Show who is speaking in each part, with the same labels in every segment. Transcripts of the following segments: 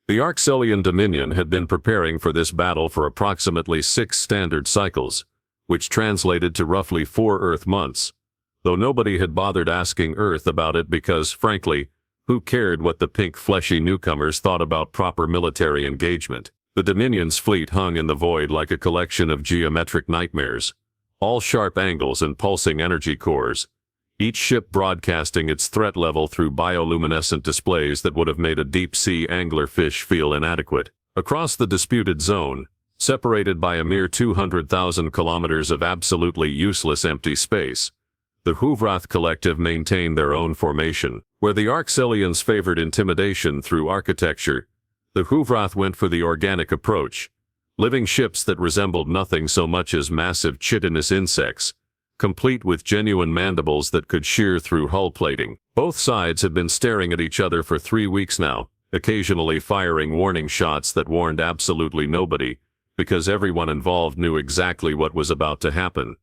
Speaker 1: The Arxelian Dominion had been preparing for this battle for approximately 6 standard cycles, which translated to roughly 4 Earth months, though nobody had bothered asking Earth about it because, frankly, who cared what the pink fleshy newcomers thought about proper military engagement? The Dominion's fleet hung in the void like a collection of geometric nightmares, all sharp angles and pulsing energy cores, each ship broadcasting its threat level through bioluminescent displays that would have made a deep-sea anglerfish feel inadequate. Across the disputed zone, separated by a mere 200,000 kilometers of absolutely useless empty space, the Huvrath Collective maintained their own formation. Where the Arxelians favored intimidation through architecture, the Huvrath went for the organic approach, living ships that resembled nothing so much as massive chitinous insects, complete with genuine mandibles that could shear through hull plating. Both sides had been staring at each other for 3 weeks now, occasionally firing warning shots that warned absolutely nobody, because everyone involved knew exactly what was about to happen.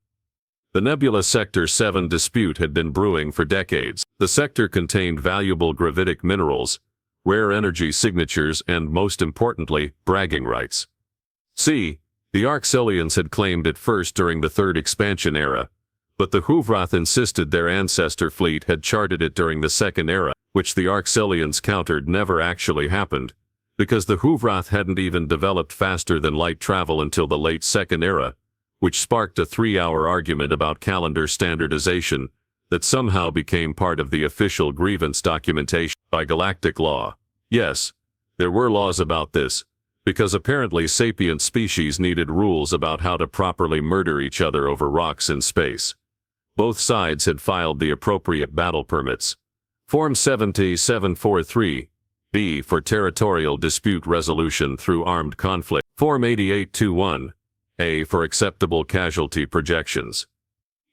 Speaker 1: The Nebula Sector 7 dispute had been brewing for decades. The sector contained valuable gravitic minerals, rare energy signatures, and, most importantly, bragging rights. The Arxelians had claimed it first during the Third Expansion Era, but the Huvrath insisted their ancestor fleet had charted it during the Second Era, which the Arxelians countered never actually happened, because the Huvrath hadn't even developed faster-than-light travel until the late Second Era, which sparked a 3-hour argument about calendar standardization that somehow became part of the official grievance documentation by Galactic law. Yes, there were laws about this, because apparently sapient species needed rules about how to properly murder each other over rocks in space. Both sides had filed the appropriate battle permits. Form 7743B for territorial dispute resolution through armed conflict. Form 8821A for acceptable casualty projections.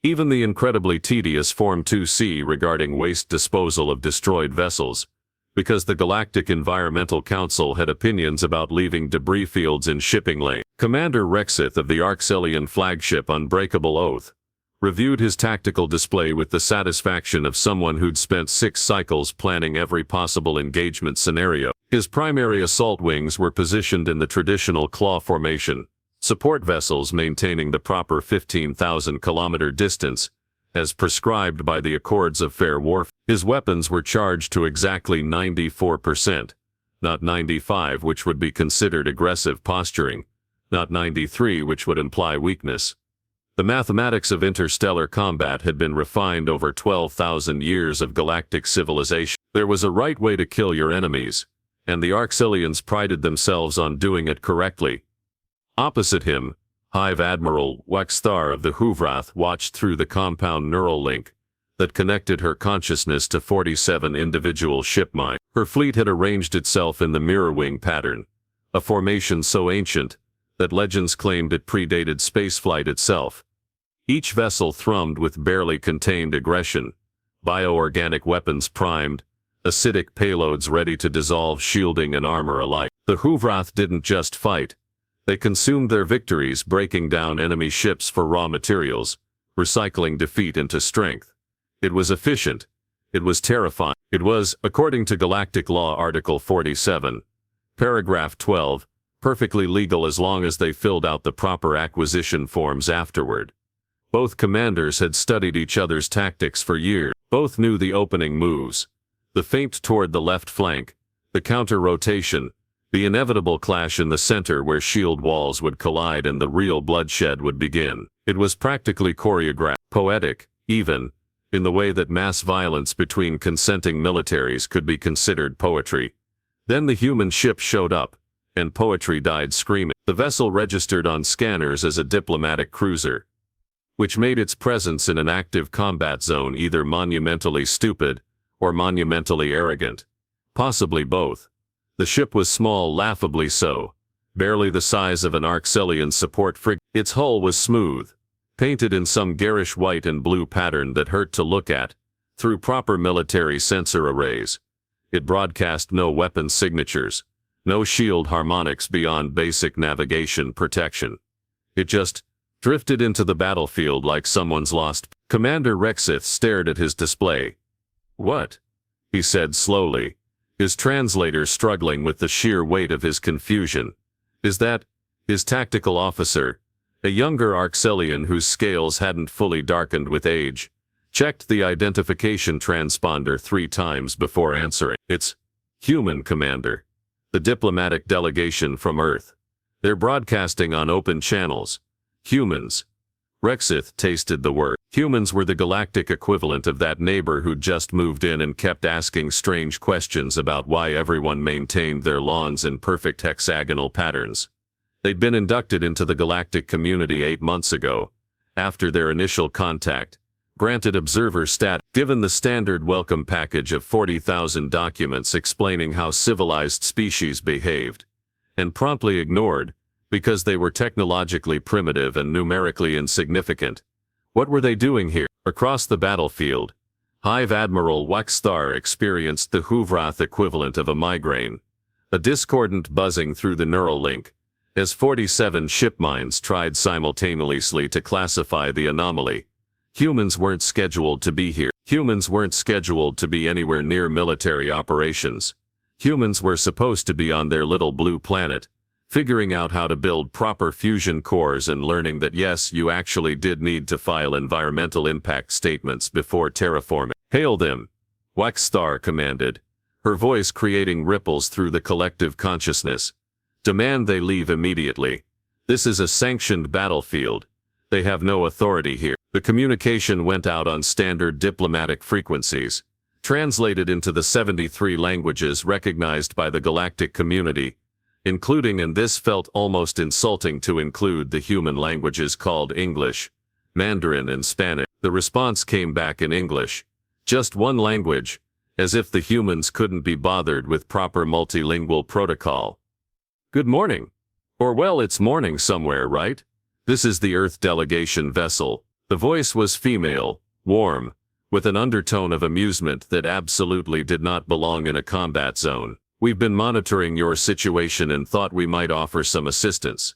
Speaker 1: Even the incredibly tedious Form 2C regarding waste disposal of destroyed vessels, because the Galactic Environmental Council had opinions about leaving debris fields in shipping lane. Commander Rexith of the Arxelian flagship Unbreakable Oath reviewed his tactical display with the satisfaction of someone who'd spent 6 cycles planning every possible engagement scenario. His primary assault wings were positioned in the traditional claw formation, support vessels maintaining the proper 15,000-kilometer distance, as prescribed by the Accords of Fair Warfare. His weapons were charged to exactly 94%, not 95, which would be considered aggressive posturing, not 93, which would imply weakness. The mathematics of interstellar combat had been refined over 12,000 years of galactic civilization. There was a right way to kill your enemies, and the Arxelians prided themselves on doing it correctly. Opposite him, Hive Admiral Wexthar of the Huvrath watched through the compound neural link that connected her consciousness to 47 individual ship minds. Her fleet had arranged itself in the mirror wing pattern, a formation so ancient that legends claimed it predated spaceflight itself. Each vessel thrummed with barely contained aggression, bioorganic weapons primed, acidic payloads ready to dissolve shielding and armor alike. The Huvrath didn't just fight. They consumed their victories breaking down enemy ships for raw materials, recycling defeat into strength. It was efficient. It was terrifying. It was, according to Galactic Law Article 47, Paragraph 12, perfectly legal as long as they filled out the proper acquisition forms afterward. Both commanders had studied each other's tactics for years. Both knew the opening moves, the feint toward the left flank, the counter-rotation, the inevitable clash in the center where shield walls would collide and the real bloodshed would begin. It was practically choreographed, poetic, even, in the way that mass violence between consenting militaries could be considered poetry. Then the human ship showed up, and poetry died screaming. The vessel registered on scanners as a diplomatic cruiser, which made its presence in an active combat zone either monumentally stupid or monumentally arrogant. Possibly both. The ship was small, laughably so, barely the size of an Arxelian support frigate. Its hull was smooth, painted in some garish white and blue pattern that hurt to look at, through proper military sensor arrays. It broadcast no weapon signatures, no shield harmonics beyond basic navigation protection. It just drifted into the battlefield like someone's lost. Commander Rexith stared at his display. "What?" he said slowly, his translator struggling with the sheer weight of his confusion. Is that his tactical officer, a younger Arxelian whose scales hadn't fully darkened with age, checked the identification transponder 3 times before answering. It's human, Commander. The diplomatic delegation from Earth. They're broadcasting on open channels. Humans. Rexith tasted the word. Humans were the galactic equivalent of that neighbor who'd just moved in and kept asking strange questions about why everyone maintained their lawns in perfect hexagonal patterns. They'd been inducted into the galactic community 8 months ago, after their initial contact, granted observer status, given the standard welcome package of 40,000 documents explaining how civilized species behaved, and promptly ignored, because they were technologically primitive and numerically insignificant. What were they doing here? Across the battlefield, Hive Admiral Waxstar experienced the Hoovrath equivalent of a migraine, a discordant buzzing through the neural link, as 47 ship minds tried simultaneously to classify the anomaly. Humans weren't scheduled to be here. Humans weren't scheduled to be anywhere near military operations. Humans were supposed to be on their little blue planet, figuring out how to build proper fusion cores and learning that yes, you actually did need to file environmental impact statements before terraforming. Hail them, Waxstar commanded, her voice creating ripples through the collective consciousness. Demand they leave immediately. This is a sanctioned battlefield. They have no authority here. The communication went out on standard diplomatic frequencies, translated into the 73 languages recognized by the galactic community, including, and this felt almost insulting to include, the human languages called English, Mandarin and Spanish. The response came back in English. Just one language, as if the humans couldn't be bothered with proper multilingual protocol. Good morning. Or well, it's morning somewhere, right? This is the Earth delegation vessel. The voice was female, warm, with an undertone of amusement that absolutely did not belong in a combat zone. We've been monitoring your situation and thought we might offer some assistance.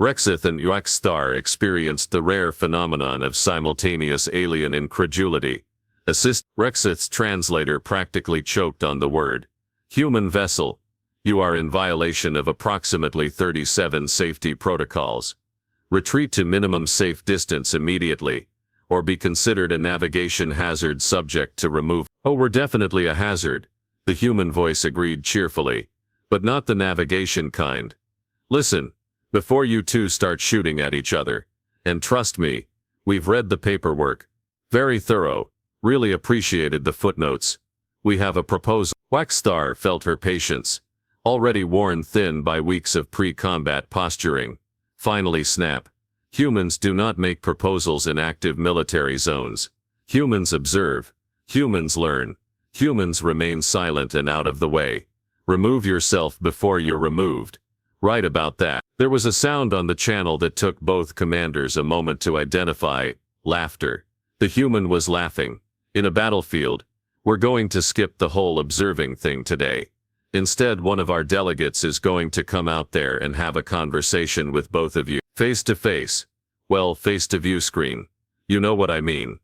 Speaker 1: Rexith and Waxstar experienced the rare phenomenon of simultaneous alien incredulity. Rexith's translator practically choked on the word. Human vessel. You are in violation of approximately 37 safety protocols. Retreat to minimum safe distance immediately, or be considered a navigation hazard subject to removal. Oh, we're definitely a hazard, the human voice agreed cheerfully, but not the navigation kind. Listen, before you two start shooting at each other, and trust me, we've read the paperwork. Very thorough, really appreciated the footnotes. We have a proposal. Waxstar felt her patience, already worn thin by weeks of pre-combat posturing, finally snap. Humans do not make proposals in active military zones. Humans observe. Humans learn. Humans remain silent and out of the way. Remove yourself before you're removed. Right about that. There was a sound on the channel that took both commanders a moment to identify. Laughter. The human was laughing. In a battlefield. We're going to skip the whole observing thing today. Instead, one of our delegates is going to come out there and have a conversation with both of you. Face to face. Well, face to view screen. You know what I mean.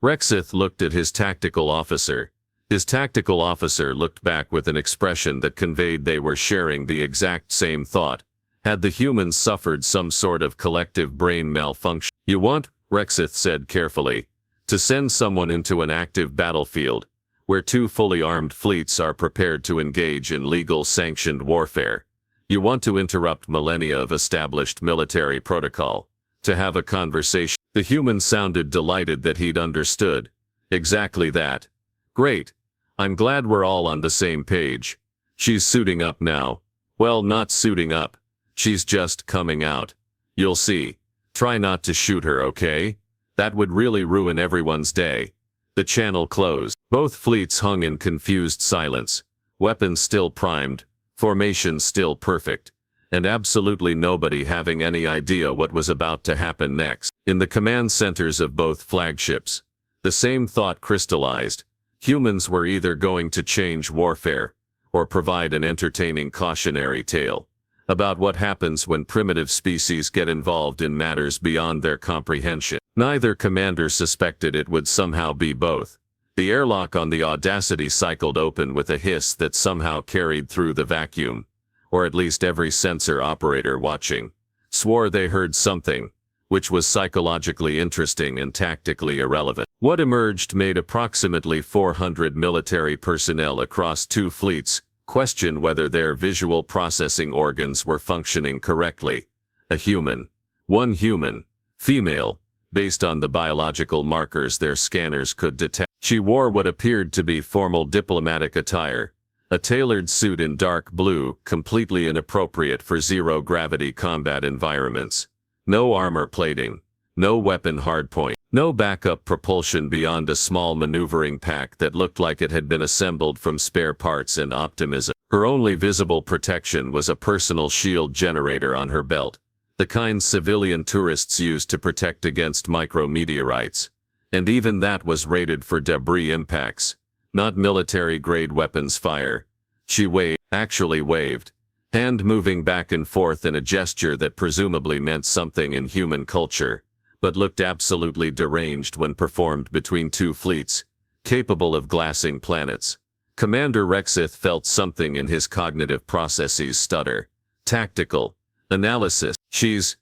Speaker 1: Rexith looked at his tactical officer. His tactical officer looked back with an expression that conveyed they were sharing the exact same thought. Had the humans suffered some sort of collective brain malfunction? You want, Rexith said carefully, to send someone into an active battlefield, where 2 fully armed fleets are prepared to engage in legal sanctioned warfare. You want to interrupt millennia of established military protocol, to have a conversation. The human sounded delighted that he'd understood. Exactly that. Great. I'm glad we're all on the same page. She's suiting up now. Well, not suiting up. She's just coming out. You'll see. Try not to shoot her, okay? That would really ruin everyone's day. The channel closed. Both fleets hung in confused silence, weapons still primed, formation still perfect, and absolutely nobody having any idea what was about to happen next. In the command centers of both flagships, the same thought crystallized. Humans were either going to change warfare, or provide an entertaining cautionary tale about what happens when primitive species get involved in matters beyond their comprehension. Neither commander suspected it would somehow be both. The airlock on the Audacity cycled open with a hiss that somehow carried through the vacuum, or at least every sensor operator watching swore they heard something, which was psychologically interesting and tactically irrelevant. What emerged made approximately 400 military personnel across 2 fleets question whether their visual processing organs were functioning correctly. A human, one human, female, based on the biological markers their scanners could detect. She wore what appeared to be formal diplomatic attire, a tailored suit in dark blue, completely inappropriate for zero-gravity combat environments. No armor plating, no weapon hardpoint, no backup propulsion beyond a small maneuvering pack that looked like it had been assembled from spare parts and optimism. Her only visible protection was a personal shield generator on her belt, the kind civilian tourists use to protect against micrometeorites. And even that was rated for debris impacts, not military-grade weapons fire. She waved, hand moving back and forth in a gesture that presumably meant something in human culture, but looked absolutely deranged when performed between 2 fleets, capable of glassing planets. Commander Rexith felt something in his cognitive processes stutter. Tactical analysis. His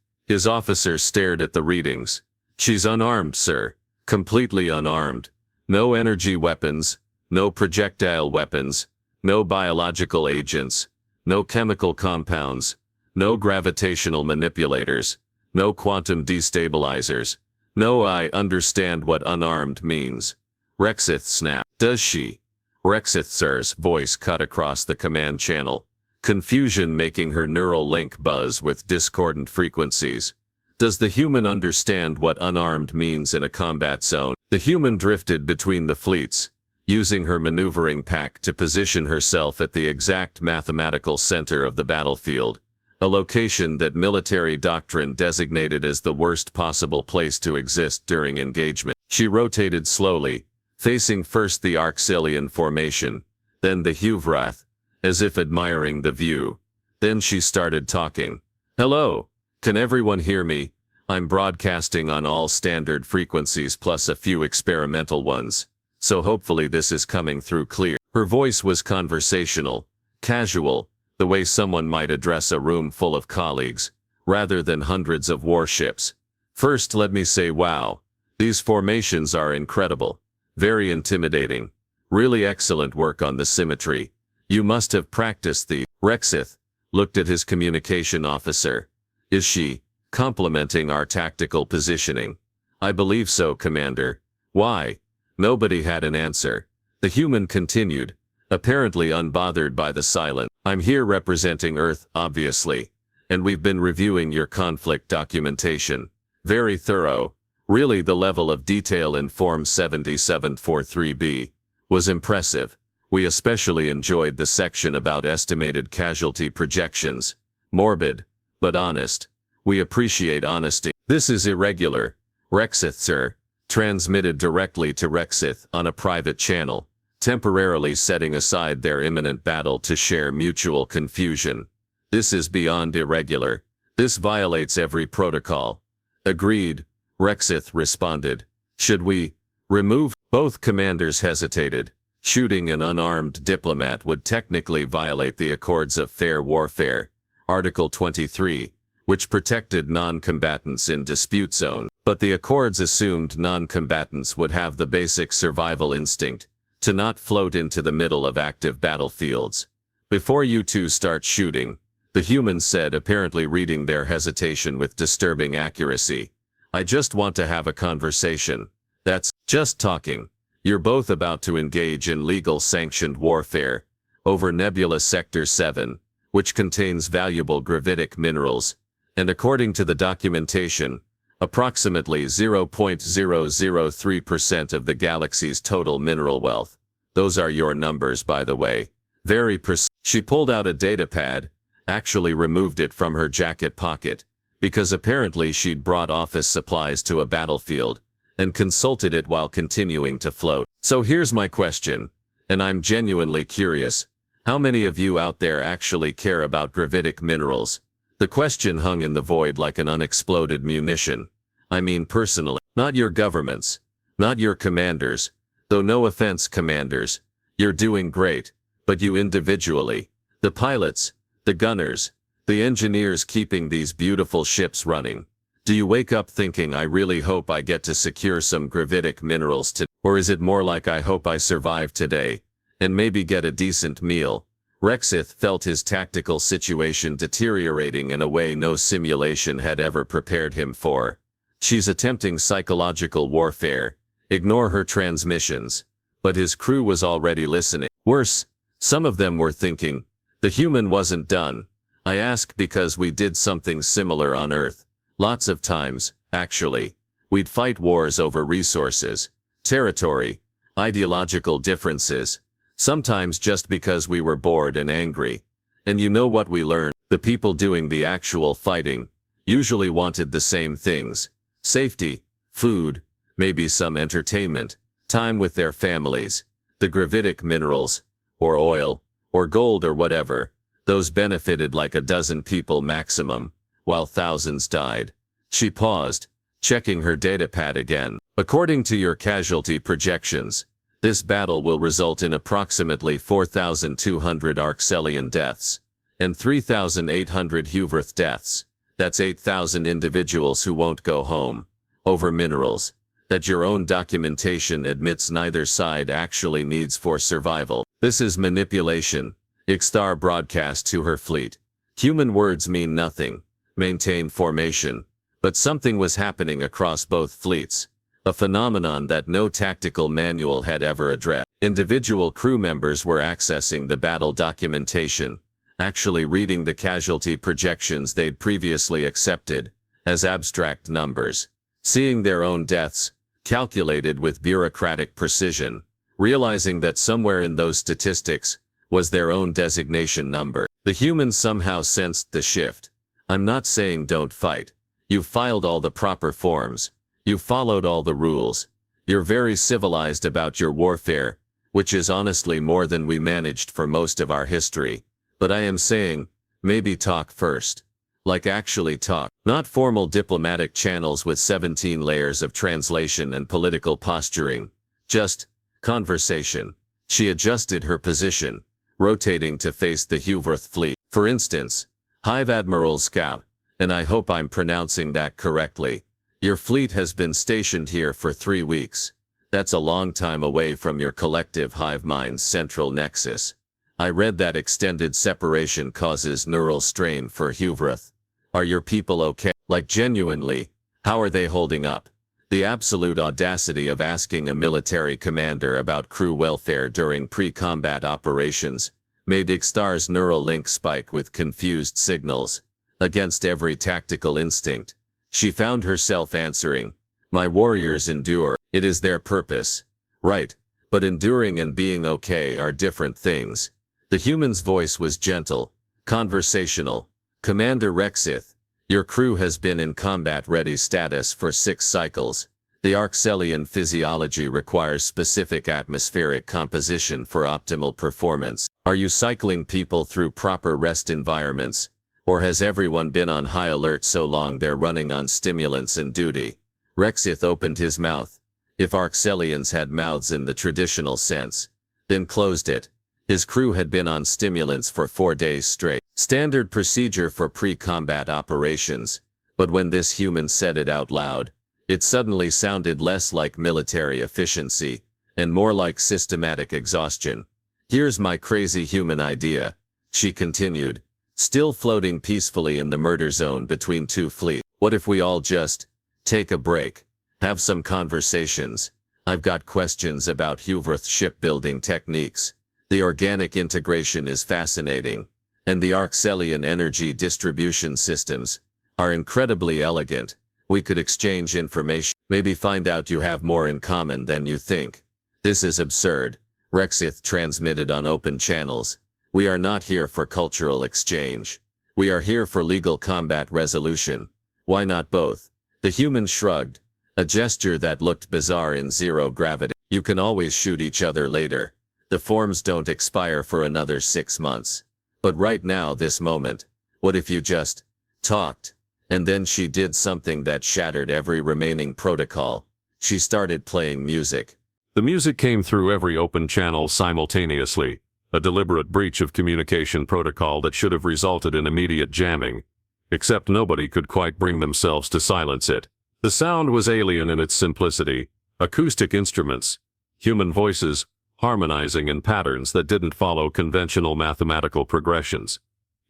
Speaker 1: officer stared at the readings. She's unarmed, sir. Completely unarmed. No energy weapons, no projectile weapons, no biological agents, no chemical compounds, no gravitational manipulators, no quantum destabilizers. No, I understand what unarmed means. Rexith snapped. Does she? Rexith sir's voice cut across the command channel, confusion making her neural link buzz with discordant frequencies. Does the human understand what unarmed means in a combat zone? The human drifted between the fleets, using her maneuvering pack to position herself at the exact mathematical center of the battlefield, a location that military doctrine designated as the worst possible place to exist during engagement. She rotated slowly, facing first the Arxilian formation, then the Huvrath, as if admiring the view. Then she started talking. Hello, can everyone hear me? I'm broadcasting on all standard frequencies plus a few experimental ones, so hopefully this is coming through clear. Her voice was conversational, casual, the way someone might address a room full of colleagues, rather than hundreds of warships. First, let me say wow, these formations are incredible, very intimidating, really excellent work on the symmetry. You must have practiced the. Rexith looked at his communication officer. Is she complimenting our tactical positioning? I believe so, Commander. Why? Nobody had an answer. The human continued, apparently unbothered by the silence. I'm here representing Earth, obviously, and we've been reviewing your conflict documentation. Very thorough. Really, the level of detail in Form 7743B was impressive. We especially enjoyed the section about estimated casualty projections. Morbid, but honest. We appreciate honesty. This is irregular. Rexith, sir. Transmitted directly to Rexith on a private channel, temporarily setting aside their imminent battle to share mutual confusion. This is beyond irregular. This violates every protocol. Agreed, Rexith responded. Should we remove? Both commanders hesitated. Shooting an unarmed diplomat would technically violate the Accords of Fair Warfare, Article 23, which protected non-combatants in dispute zones. But the Accords assumed non-combatants would have the basic survival instinct, to not float into the middle of active battlefields. Before you two start shooting, the human said, apparently reading their hesitation with disturbing accuracy. I just want to have a conversation. That's just talking. You're both about to engage in legal sanctioned warfare over Nebula Sector 7, which contains valuable gravitic minerals, and according to the documentation, approximately 0.003% of the galaxy's total mineral wealth. Those are your numbers, by the way. Very precise. She pulled out a data pad, actually removed it from her jacket pocket, because apparently she'd brought office supplies to a battlefield, and consulted it while continuing to float. So here's my question, and I'm genuinely curious. How many of you out there actually care about gravitic minerals? The question hung in the void like an unexploded munition. I mean personally, not your governments, not your commanders, Though no offense, commanders, you're doing great, but you individually, the pilots, the gunners, the engineers keeping these beautiful ships running, do you wake up thinking I really hope I get to secure some gravitic minerals today? Or is it more like I hope I survive today, and maybe get a decent meal? Rexith felt his tactical situation deteriorating in a way no simulation had ever prepared him for. She's attempting psychological warfare. Ignore her transmissions. But his crew was already listening. Worse, some of them were thinking, the human wasn't done. I ask because we did something similar on Earth. Lots of times, actually. We'd fight wars over resources, territory, ideological differences. Sometimes just because we were bored and angry. And you know what we learned? The people doing the actual fighting usually wanted the same things. Safety, food, maybe some entertainment, time with their families, the gravitic minerals, or oil, or gold or whatever. Those benefited like a dozen people maximum, while thousands died. She paused, checking her datapad again. According to your casualty projections, this battle will result in approximately 4,200 Arxelian deaths, and 3,800 Huvrith deaths. That's 8,000 individuals who won't go home, over minerals that your own documentation admits neither side actually needs for survival. This is manipulation, Ixtar broadcast to her fleet. Human words mean nothing. Maintain formation. But something was happening across both fleets. A phenomenon that no tactical manual had ever addressed. Individual crew members were accessing the battle documentation, actually reading the casualty projections they'd previously accepted as abstract numbers, seeing their own deaths, calculated with bureaucratic precision, realizing that somewhere in those statistics was their own designation number. The humans somehow sensed the shift. I'm not saying don't fight. You've filed all the proper forms. You've followed all the rules. You're very civilized about your warfare, which is honestly more than we managed for most of our history. But I am saying, maybe talk first. Like actually talk. Not formal diplomatic channels with 17 layers of translation and political posturing. Just conversation. She adjusted her position, rotating to face the Huvrith fleet. For instance, Hive Admiral Scout, and I hope I'm pronouncing that correctly. Your fleet has been stationed here for 3 weeks. That's a long time away from your collective hive mind's central nexus. I read that extended separation causes neural strain for Huvrith. Are your people okay? Like genuinely, how are they holding up? The absolute audacity of asking a military commander about crew welfare during pre-combat operations made Ixtar's neural link spike with confused signals. Against every tactical instinct, she found herself answering, my warriors endure. It is their purpose. Right, but enduring and being okay are different things. The human's voice was gentle, conversational. Commander Rexith, your crew has been in combat-ready status for 6 cycles. The Arxelian physiology requires specific atmospheric composition for optimal performance. Are you cycling people through proper rest environments? Or has everyone been on high alert so long they're running on stimulants and duty? Rexith opened his mouth. If Arxelians had mouths in the traditional sense, then closed it. His crew had been on stimulants for 4 days straight. Standard procedure for pre-combat operations. But when this human said it out loud, it suddenly sounded less like military efficiency, and more like systematic exhaustion. Here's my crazy human idea, she continued, still floating peacefully in the murder zone between 2 fleets. What if we all just take a break? Have some conversations. I've got questions about Huvrith shipbuilding techniques. The organic integration is fascinating, and the Arxelian energy distribution systems are incredibly elegant. We could exchange information, maybe find out you have more in common than you think. This is absurd, Rexith transmitted on open channels. We are not here for cultural exchange. We are here for legal combat resolution. Why not both? The human shrugged, a gesture that looked bizarre in zero gravity. You can always shoot each other later. The forms don't expire for another 6 months. But right now, this moment, what if you just talked? And then she did something that shattered every remaining protocol. She started playing music. The music came through every open channel simultaneously, a deliberate breach of communication protocol that should have resulted in immediate jamming, except nobody could quite bring themselves to silence it. The sound was alien in its simplicity, acoustic instruments, human voices, harmonizing in patterns that didn't follow conventional mathematical progressions.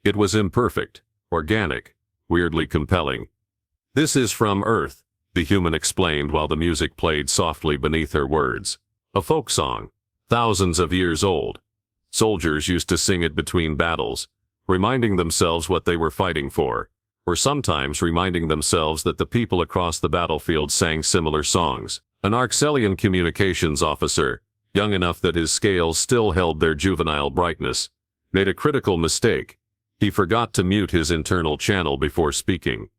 Speaker 1: It was imperfect, organic, weirdly compelling. "This is from Earth," the human explained while the music played softly beneath her words. "A folk song, thousands of years old. Soldiers used to sing it between battles, reminding themselves what they were fighting for, or sometimes reminding themselves that the people across the battlefield sang similar songs." An Arxelian communications officer, young enough that his scales still held their juvenile brightness, made a critical mistake. He forgot to mute his internal channel before speaking.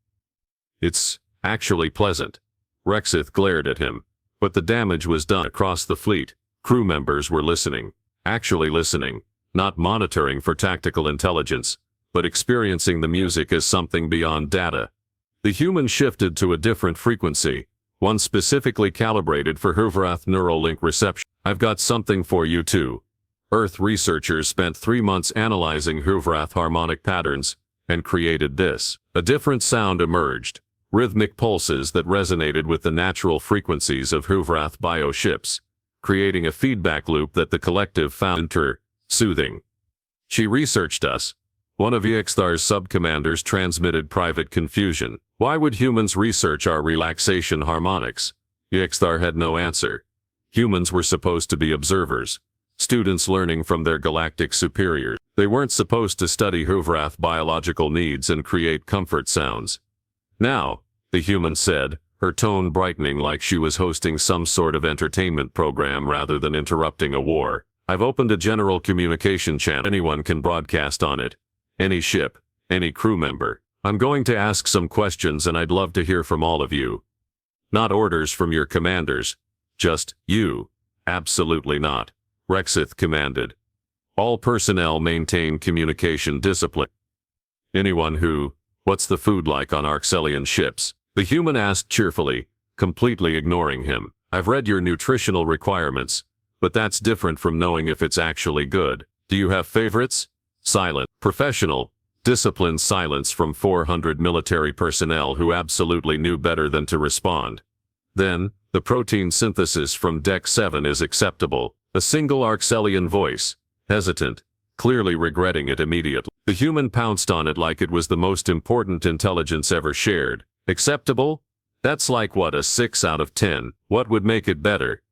Speaker 1: "It's actually pleasant." Rexith glared at him, but the damage was done across the fleet. Crew members were listening, actually listening, not monitoring for tactical intelligence, but experiencing the music as something beyond data. The human shifted to a different frequency, one specifically calibrated for Huvrath neural link reception. "I've got something for you too." Earth researchers spent 3 months analyzing Huvrath harmonic patterns and created this. A different sound emerged, rhythmic pulses that resonated with the natural frequencies of Huvrath bioships, creating a feedback loop that the collective found soothing. "She researched us." One of Yxthar's subcommanders transmitted private confusion. "Why would humans research our relaxation harmonics?" Yxthar had no answer. Humans were supposed to be observers, students learning from their galactic superiors. They weren't supposed to study Huvrath biological needs and create comfort sounds. "Now," the human said, her tone brightening like she was hosting some sort of entertainment program rather than interrupting a war, "I've opened a general communication channel. Anyone can broadcast on it. Any ship, any crew member. I'm going to ask some questions and I'd love to hear from all of you. Not orders from your commanders. Just you." "Absolutely not," Rexith commanded. "All personnel maintain communication discipline." "Anyone who, what's the food like on Arxelian ships?" the human asked cheerfully, completely ignoring him. "I've read your nutritional requirements, but that's different from knowing if it's actually good. Do you have favorites?" Silent, professional, disciplined silence from 400 military personnel who absolutely knew better than to respond. "Then, the protein synthesis from Deck 7 is acceptable." A single Arxelian voice, hesitant, clearly regretting it immediately. The human pounced on it like it was the most important intelligence ever shared. "Acceptable? That's like what, a 6 out of 10. What would make it better?"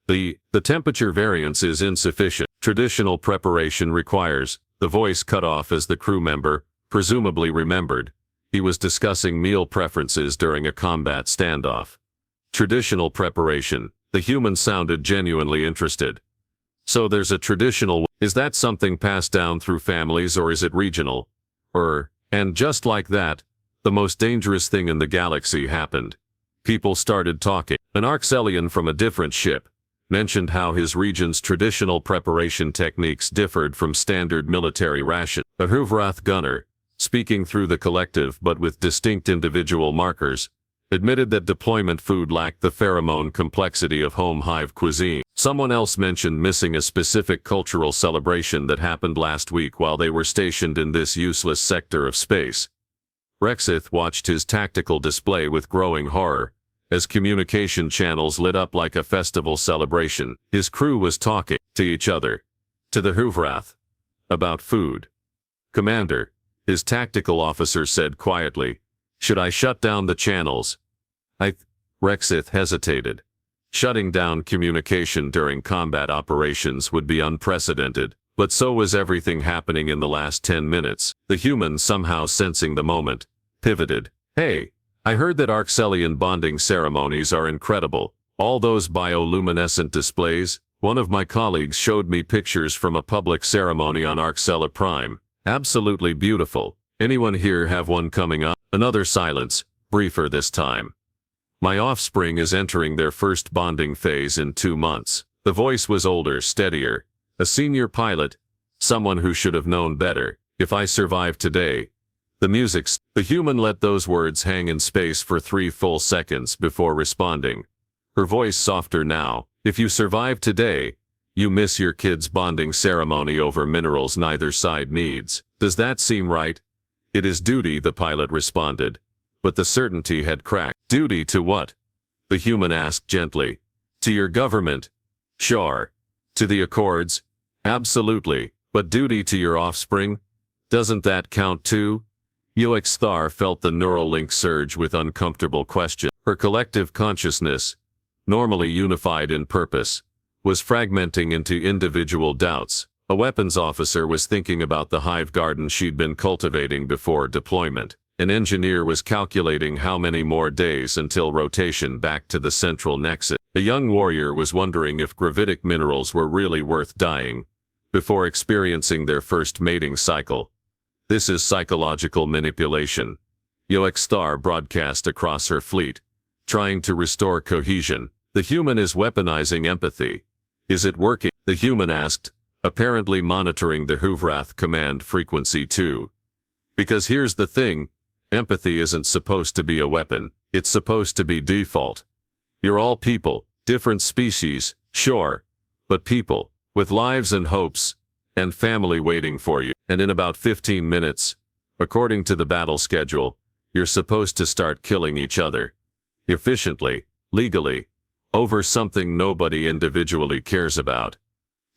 Speaker 1: The temperature variance is insufficient. Traditional preparation requires." The voice cut off as the crew member, presumably remembered, he was discussing meal preferences during a combat standoff. "Traditional preparation." The human sounded genuinely interested. "So there's a traditional. Is that something passed down through families or is it regional? And just like that, the most dangerous thing in the galaxy happened. People started talking. An Arxelian from a different ship mentioned how his region's traditional preparation techniques differed from standard military ration. A Huvrath gunner, speaking through the collective but with distinct individual markers, admitted that deployment food lacked the pheromone complexity of home hive cuisine. Someone else mentioned missing a specific cultural celebration that happened last week while they were stationed in this useless sector of space. Rexith watched his tactical display with growing horror, as communication channels lit up like a festival celebration. His crew was talking to each other, to the Huvrath, about food. "Commander," his tactical officer said quietly, "should I shut down the channels?" Rexith hesitated. Shutting down communication during combat operations would be unprecedented, but so was everything happening in the last 10 minutes. The human, somehow sensing the moment, pivoted. "Hey, I heard that Arxelian bonding ceremonies are incredible. All those bioluminescent displays. One of my colleagues showed me pictures from a public ceremony on Arxela Prime. Absolutely beautiful. Anyone here have one coming up?" Another silence, briefer this time. "My offspring is entering their first bonding phase in 2 months. The voice was older, steadier. A senior pilot, someone who should have known better. "If I survive today." The human let those words hang in space for 3 full seconds before responding. Her voice softer now, If you survive today, you miss your kids' bonding ceremony over minerals neither side needs. Does that seem right? It is duty, the pilot responded. But the certainty had cracked. Duty to what? The human asked gently. To your government? Sure. To the Accords? Absolutely. But duty to your offspring? Doesn't that count too? Yoexthar felt the neural link surge with uncomfortable question. Her collective consciousness, normally unified in purpose, was fragmenting into individual doubts. A weapons officer was thinking about the hive garden she'd been cultivating before deployment. An engineer was calculating how many more days until rotation back to the central nexus. A young warrior was wondering if gravitic minerals were really worth dying before experiencing their first mating cycle. This is psychological manipulation. Yoexthar broadcast across her fleet, trying to restore cohesion. The human is weaponizing empathy. Is it working? The human asked, apparently monitoring the Huvrath command frequency too. Because here's the thing, empathy isn't supposed to be a weapon, it's supposed to be default. You're all people, different species, sure, but people, with lives and hopes, and family waiting for you. And in about 15 minutes, according to the battle schedule, you're supposed to start killing each other. Efficiently, legally, over something nobody individually cares about.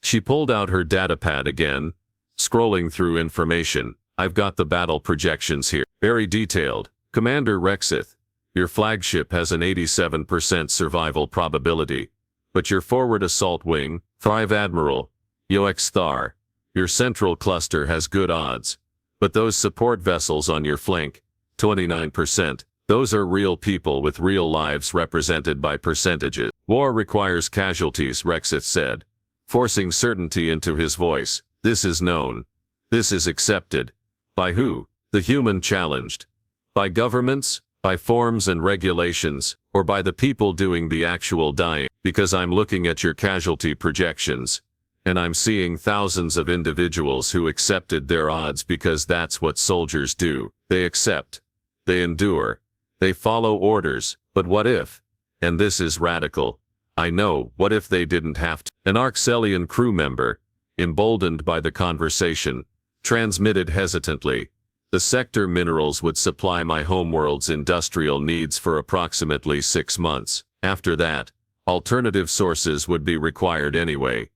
Speaker 1: She pulled out her datapad again, scrolling through information. I've got the battle projections here. Very detailed. Commander Rexith, your flagship has an 87% survival probability, but your forward assault wing, Thrive Admiral, Yoexthar, your central cluster has good odds, but those support vessels on your flank, 29%. Those are real people with real lives represented by percentages. War requires casualties, Rexith said, forcing certainty into his voice. This is known. This is accepted. By who? The human challenged. By governments, by forms and regulations, or by the people doing the actual dying? Because I'm looking at your casualty projections, and I'm seeing thousands of individuals who accepted their odds because that's what soldiers do. They accept. They endure. They follow orders. But what if? And this is radical. I know, what if they didn't have to? An Arxelian crew member, emboldened by the conversation, transmitted hesitantly. The sector minerals would supply my homeworld's industrial needs for approximately 6 months. After that, alternative sources would be required anyway.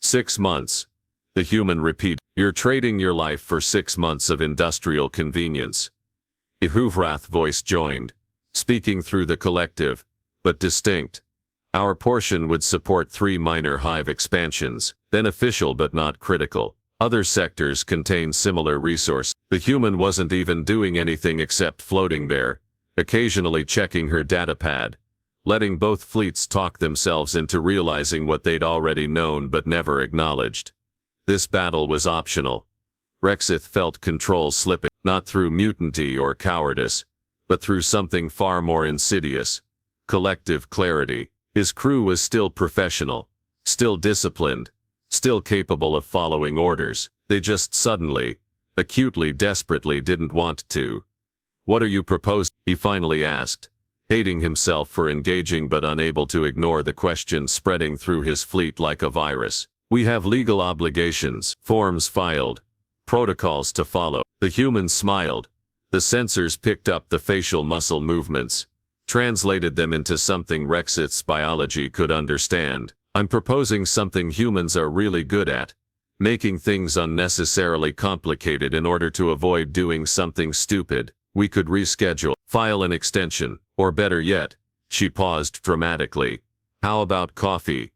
Speaker 1: 6 months. The human repeated. You're trading your life for 6 months of industrial convenience. A Huvrath voice joined, speaking through the collective, but distinct. Our portion would support 3 minor hive expansions, beneficial but not critical. Other sectors contain similar resources. The human wasn't even doing anything except floating there, occasionally checking her datapad, letting both fleets talk themselves into realizing what they'd already known but never acknowledged. This battle was optional. Rexith felt control slipping, not through mutiny or cowardice, but through something far more insidious. Collective clarity. His crew was still professional, still disciplined, still capable of following orders. They just suddenly, acutely, desperately didn't want to. What are you proposing? He finally asked, hating himself for engaging but unable to ignore the question spreading through his fleet like a virus. We have legal obligations, forms filed, protocols to follow. The human smiled. The sensors picked up the facial muscle movements, translated them into something Rexith's biology could understand. I'm proposing something humans are really good at, making things unnecessarily complicated in order to avoid doing something stupid. We could reschedule, file an extension, or better yet, she paused dramatically. How about coffee?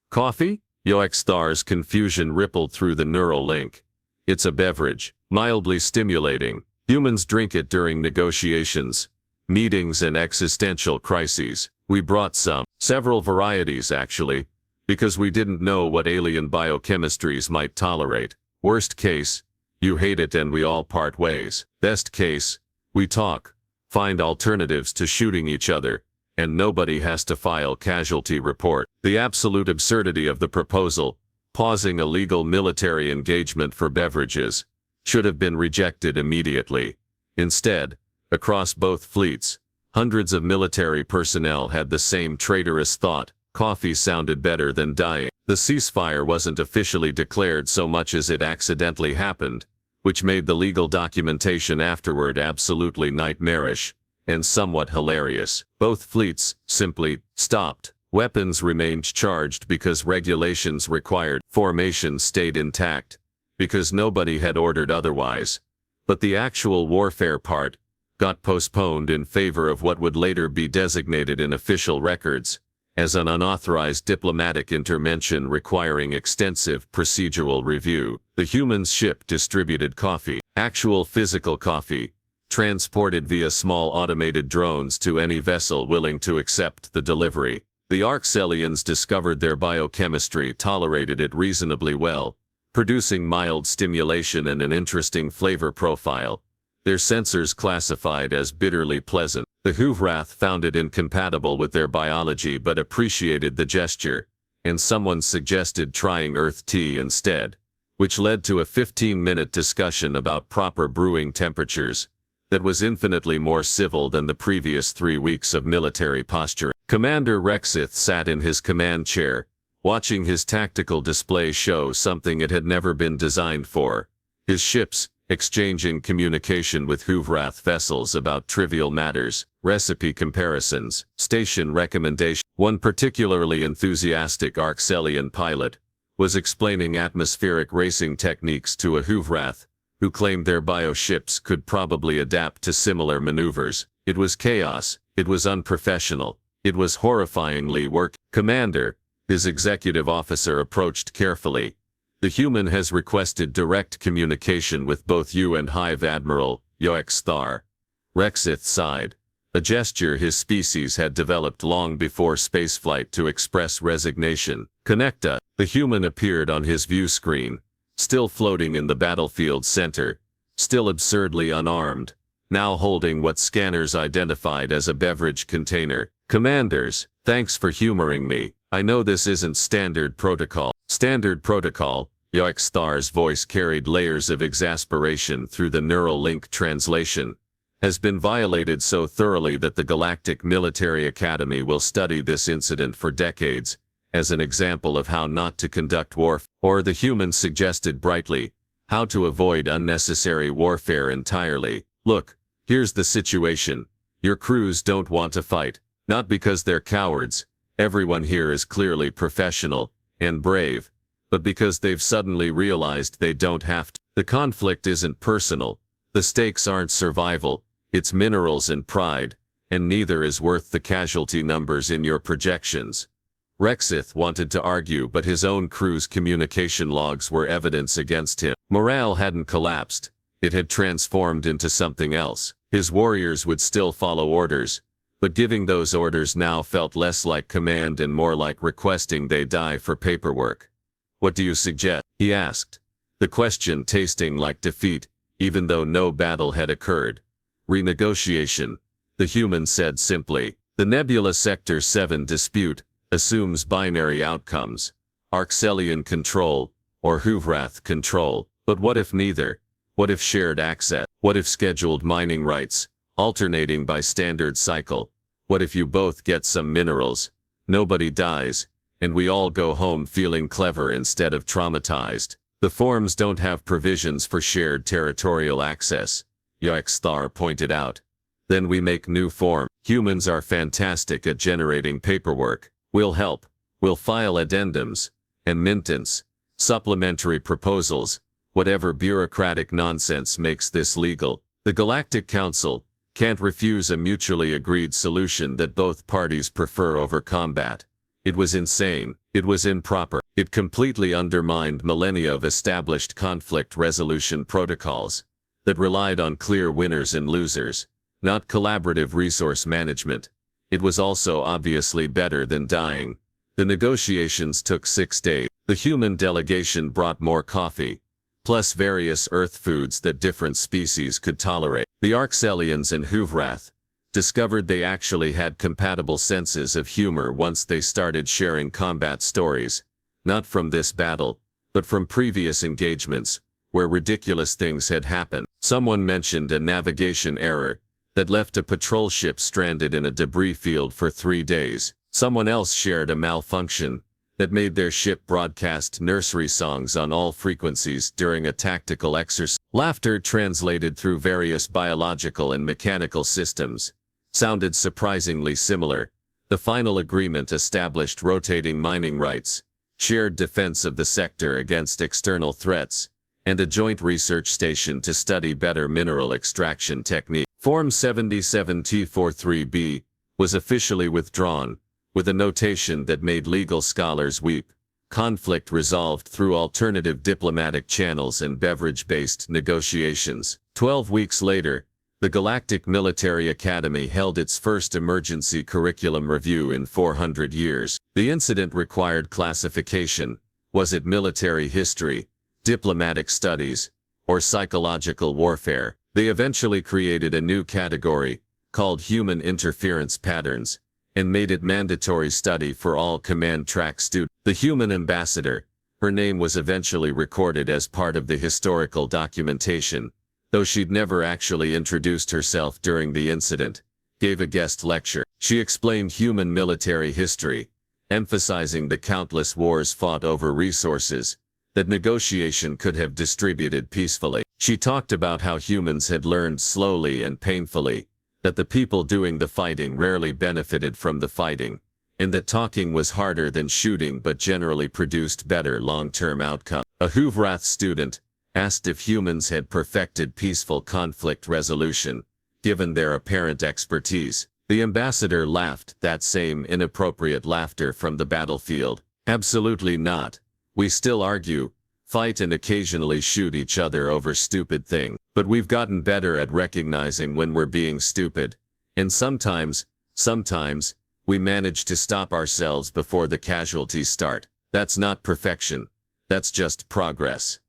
Speaker 1: Coffee? Yoexthar's confusion rippled through the neural link. It's a beverage, mildly stimulating. Humans drink it during negotiations, meetings and existential crises. We brought some. Several varieties actually, because we didn't know what alien biochemistries might tolerate. Worst case, you hate it and we all part ways. Best case, we talk, find alternatives to shooting each other, and nobody has to file casualty report. The absolute absurdity of the proposal, pausing a legal military engagement for beverages, should have been rejected immediately. Instead, across both fleets, hundreds of military personnel had the same traitorous thought. Coffee sounded better than dying. The ceasefire wasn't officially declared so much as it accidentally happened, which made the legal documentation afterward absolutely nightmarish and somewhat hilarious. Both fleets simply stopped. Weapons remained charged because regulations required. Formations stayed intact because nobody had ordered otherwise. But the actual warfare part got postponed in favor of what would later be designated in official records as an unauthorized diplomatic intervention requiring extensive procedural review. The humans' ship distributed coffee, actual physical coffee, transported via small automated drones to any vessel willing to accept the delivery. The Arxelians discovered their biochemistry tolerated it reasonably well, producing mild stimulation and an interesting flavor profile. Their sensors classified as bitterly pleasant. The Huvrath found it incompatible with their biology but appreciated the gesture, and someone suggested trying earth tea instead, which led to a 15-minute discussion about proper brewing temperatures that was infinitely more civil than the previous 3 weeks of military posturing. Commander Rexith sat in his command chair, watching his tactical display show something it had never been designed for. His ships exchanging communication with Huvrath vessels about trivial matters, recipe comparisons, station recommendations. One particularly enthusiastic Arxelian pilot was explaining atmospheric racing techniques to a Huvrath, who claimed their bioships could probably adapt to similar maneuvers. It was chaos, it was unprofessional, it was horrifyingly work. Commander, his executive officer approached carefully. The human has requested direct communication with both you and Hive Admiral Yoexthar. Rexith sighed, a gesture his species had developed long before spaceflight to express resignation. Connecta. The human appeared on his view screen, still floating in the battlefield center, still absurdly unarmed, now holding what scanners identified as a beverage container. Commanders, thanks for humoring me. I know this isn't standard protocol. Standard protocol, Yoexthar's voice carried layers of exasperation through the neural link translation, has been violated so thoroughly that the Galactic Military Academy will study this incident for decades, as an example of how not to conduct warfare. Or the human suggested brightly, how to avoid unnecessary warfare entirely. Look, here's the situation. Your crews don't want to fight, not because they're cowards. Everyone here is clearly professional and brave, but because they've suddenly realized they don't have to. The conflict isn't personal. The stakes aren't survival, it's minerals and pride, and neither is worth the casualty numbers in your projections. Rexith wanted to argue, but his own crew's communication logs were evidence against him. Morale hadn't collapsed, it had transformed into something else. His warriors would still follow orders, but giving those orders now felt less like command and more like requesting they die for paperwork. What do you suggest? He asked, the question tasting like defeat, even though no battle had occurred. Renegotiation, the human said simply. The Nebula Sector 7 dispute assumes binary outcomes, Arxelian control, or Huvrath control. But what if neither? What if shared access? What if scheduled mining rights, alternating by standard cycle? What if you both get some minerals, nobody dies, and we all go home feeling clever instead of traumatized? The forms don't have provisions for shared territorial access, Yoexthar pointed out. Then we make new form. Humans are fantastic at generating paperwork. We'll help. We'll file addendums, amendments, supplementary proposals, whatever bureaucratic nonsense makes this legal. The Galactic Council can't refuse a mutually agreed solution that both parties prefer over combat. It was insane. It was improper. It completely undermined millennia of established conflict resolution protocols that relied on clear winners and losers, not collaborative resource management. It was also obviously better than dying. The negotiations took 6 days. The human delegation brought more coffee, plus various earth foods that different species could tolerate. The Arxelians and Huvrath discovered they actually had compatible senses of humor once they started sharing combat stories, not from this battle, but from previous engagements, where ridiculous things had happened. Someone mentioned a navigation error that left a patrol ship stranded in a debris field for 3 days. Someone else shared a malfunction that made their ship broadcast nursery songs on all frequencies during a tactical exercise. Laughter translated through various biological and mechanical systems sounded surprisingly similar. The final agreement established rotating mining rights, shared defense of the sector against external threats, and a joint research station to study better mineral extraction technique. Form 77T43B was officially withdrawn, with a notation that made legal scholars weep. Conflict resolved through alternative diplomatic channels and beverage-based negotiations. 12 weeks later, the Galactic Military Academy held its first emergency curriculum review in 400 years. The incident required classification. Was it military history, diplomatic studies, or psychological warfare? They eventually created a new category, called human interference patterns, and made it mandatory study for all command track students. The human ambassador, her name was eventually recorded as part of the historical documentation, though she'd never actually introduced herself during the incident, gave a guest lecture. She explained human military history, emphasizing the countless wars fought over resources that negotiation could have distributed peacefully. She talked about how humans had learned slowly and painfully that the people doing the fighting rarely benefited from the fighting, and that talking was harder than shooting but generally produced better long-term outcomes. A Huvrath student asked if humans had perfected peaceful conflict resolution, given their apparent expertise. The ambassador laughed, that same inappropriate laughter from the battlefield. Absolutely not. We still argue, fight and occasionally shoot each other over stupid things. But we've gotten better at recognizing when we're being stupid. And sometimes, we manage to stop ourselves before the casualties start. That's not perfection. That's just progress.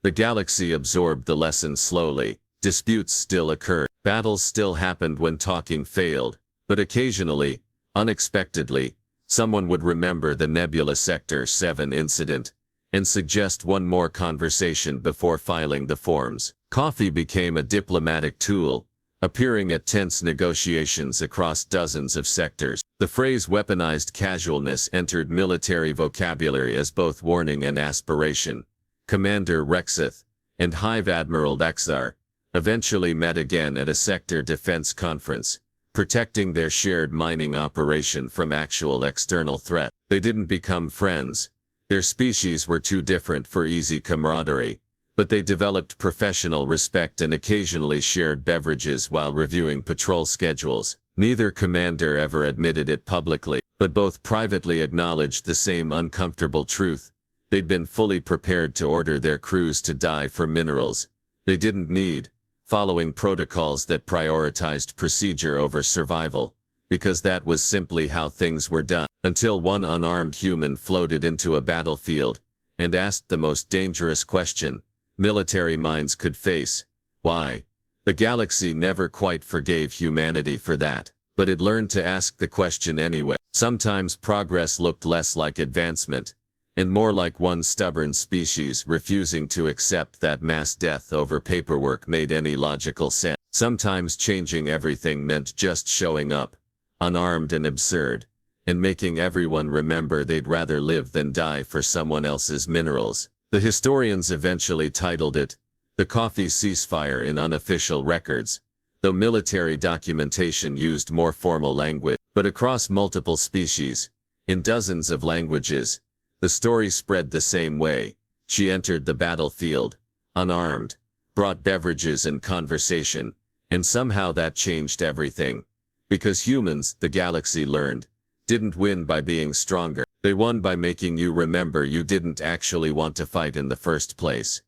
Speaker 1: The galaxy absorbed the lesson slowly. Disputes still occurred. Battles still happened when talking failed. But occasionally, unexpectedly, someone would remember the Nebula Sector 7 incident and suggest one more conversation before filing the forms. Coffee became a diplomatic tool, appearing at tense negotiations across dozens of sectors. The phrase weaponized casualness entered military vocabulary as both warning and aspiration. Commander Rexith and Hive Admiral Daxar eventually met again at a sector defense conference, protecting their shared mining operation from actual external threat. They didn't become friends. Their species were too different for easy camaraderie, but they developed professional respect and occasionally shared beverages while reviewing patrol schedules. Neither commander ever admitted it publicly, but both privately acknowledged the same uncomfortable truth. They'd been fully prepared to order their crews to die for minerals they didn't need, following protocols that prioritized procedure over survival, because that was simply how things were done. Until one unarmed human floated into a battlefield and asked the most dangerous question military minds could face. Why? The galaxy never quite forgave humanity for that, but it learned to ask the question anyway. Sometimes progress looked less like advancement, and more like one stubborn species refusing to accept that mass death over paperwork made any logical sense. Sometimes changing everything meant just showing up, unarmed and absurd, and making everyone remember they'd rather live than die for someone else's minerals. The historians eventually titled it the Coffee Ceasefire in unofficial records, though military documentation used more formal language. But across multiple species, in dozens of languages, the story spread the same way. She entered the battlefield, unarmed, brought beverages and conversation, and somehow that changed everything. Because humans, the galaxy learned, didn't win by being stronger. They won by making you remember you didn't actually want to fight in the first place.